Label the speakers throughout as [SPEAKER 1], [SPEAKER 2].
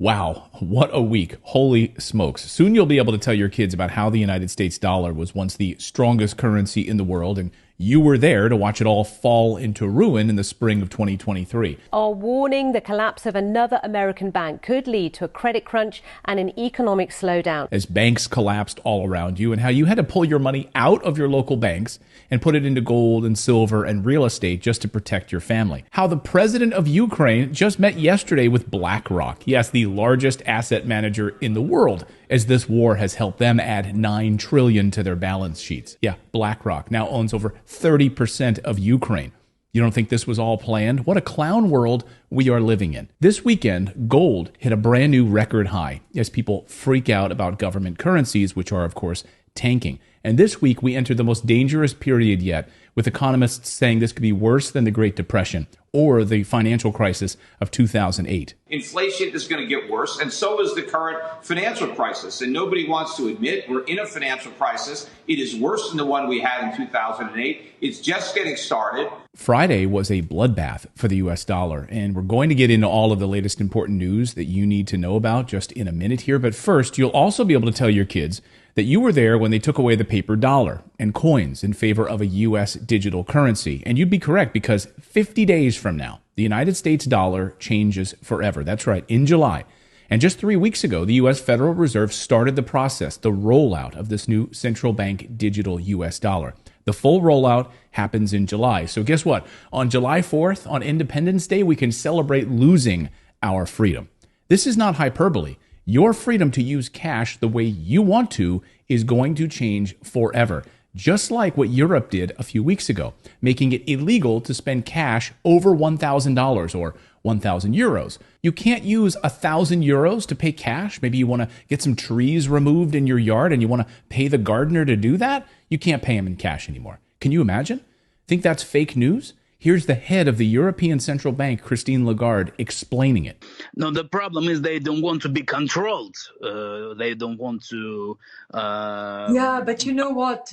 [SPEAKER 1] Wow, what a week. Holy smokes. Soon you'll be able to tell your kids about how the United States dollar was once the strongest currency in the world, and you were there to watch it all fall into ruin in the spring of 2023.
[SPEAKER 2] Are warning the collapse of another American bank could lead to a credit crunch and an economic slowdown.
[SPEAKER 1] As banks collapsed all around you, and how you had to pull your money out of your local banks and put it into gold and silver and real estate just to protect your family. How the president of Ukraine just met yesterday with BlackRock. Yes, the largest asset manager in the world, as this war has helped them add $9 trillion to their balance sheets. Yeah, BlackRock now owns over 30% of Ukraine. You don't think this was all planned? What a clown world we are living in. This weekend, gold hit a brand new record high as people freak out about government currencies, which are, of course, tanking. And this week, we enter the most dangerous period yet, with economists saying this could be worse than the Great Depression or the financial crisis of 2008.
[SPEAKER 3] Inflation is going to get worse, and so is the current financial crisis. And nobody wants to admit we're in a financial crisis. It is worse than the one we had in 2008. It's just getting started.
[SPEAKER 1] Friday was a bloodbath for the U.S. dollar, and we're going to get into all of the latest important news that you need to know about just in a minute here. But first, you'll also be able to tell your kids that you were there when they took away the paper dollar and coins in favor of a U.S. digital currency. And you'd be correct, because 50 days from now, the United States dollar changes forever. That's right, in July. And just 3 weeks ago, the U.S. Federal Reserve started the process, the rollout of this new central bank digital U.S. dollar. The full rollout happens in July. So guess what? On July 4th, on Independence Day, we can celebrate losing our freedom. This is not hyperbole. Your freedom to use cash the way you want to is going to change forever, just like what Europe did a few weeks ago, making it illegal to spend cash over $1,000 or 1,000 euros. You can't use 1,000 euros to pay cash. Maybe you want to get some trees removed in your yard and you want to pay the gardener to do that. You can't pay him in cash anymore. Can you imagine? Think that's fake news? Here's the head of the European Central Bank, Christine Lagarde, explaining it.
[SPEAKER 4] No, the problem is they don't want to be controlled. They don't want to...
[SPEAKER 5] Yeah, but you know what?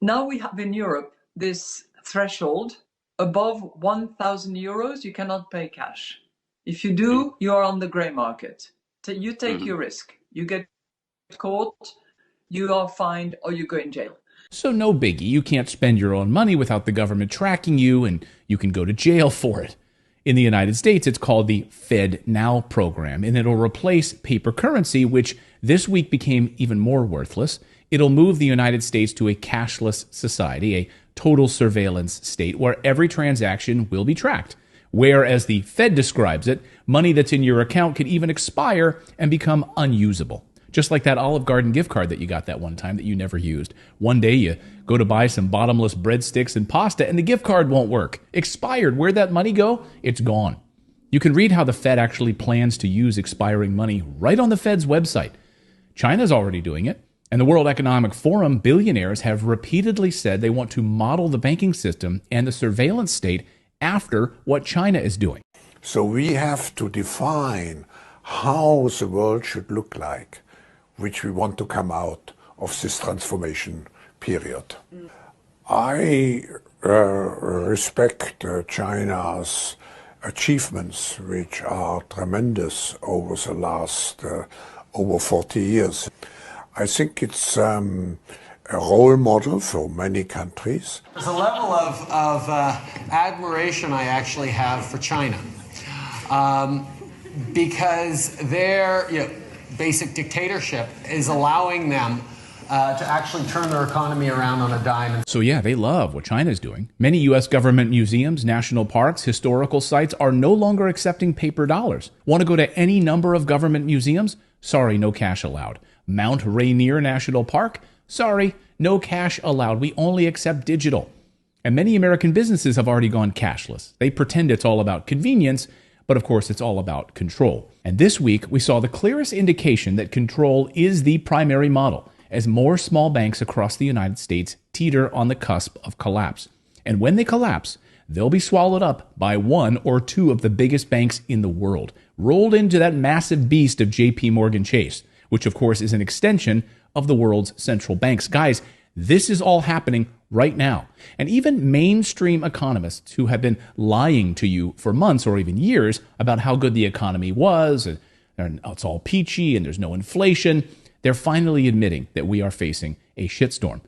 [SPEAKER 5] Now we have in Europe this threshold. Above 1,000 euros, you cannot pay cash. If you do, you are on the grey market. You take your risk. You get caught, you are fined, or you go in jail.
[SPEAKER 1] So no biggie. You can't spend your own money without the government tracking you, and you can go to jail for it. In the United States, it's called the Fed Now program, and it'll replace paper currency, which this week became even more worthless. It'll move the United States to a cashless society, a total surveillance state where every transaction will be tracked. Where, as the Fed describes it, money that's in your account could even expire and become unusable. Just like that Olive Garden gift card that you got that one time that you never used. One day you go to buy some bottomless breadsticks and pasta and the gift card won't work. Expired. Where'd that money go? It's gone. You can read how the Fed actually plans to use expiring money right on the Fed's website. China's already doing it. And the World Economic Forum billionaires have repeatedly said they want to model the banking system and the surveillance state after what China is doing.
[SPEAKER 6] So we have to define how the world should look like, which we want to come out of this transformation period. I respect China's achievements, which are tremendous over the last over 40 years. I think it's a role model for many countries.
[SPEAKER 7] There's a level of admiration I actually have for China because their basic dictatorship is allowing them to actually turn their economy around on a dime.
[SPEAKER 1] So yeah, they love what China's doing. Many U.S. government museums, national parks, historical sites are no longer accepting paper dollars. Want to go to any number of government museums? Sorry, no cash allowed. Mount Rainier National Park? Sorry, no cash allowed. We only accept digital. And many American businesses have already gone cashless. They pretend it's all about convenience, but of course it's all about control. And this week, we saw the clearest indication that control is the primary model, as more small banks across the United States teeter on the cusp of collapse. And when they collapse, they'll be swallowed up by one or two of the biggest banks in the world, rolled into that massive beast of JP Morgan Chase, which of course is an extension of the world's central banks. Guys, This is all happening right now. And even mainstream economists who have been lying to you for months or even years about how good the economy was, and it's all peachy and there's no inflation, they're finally admitting that we are facing a shitstorm.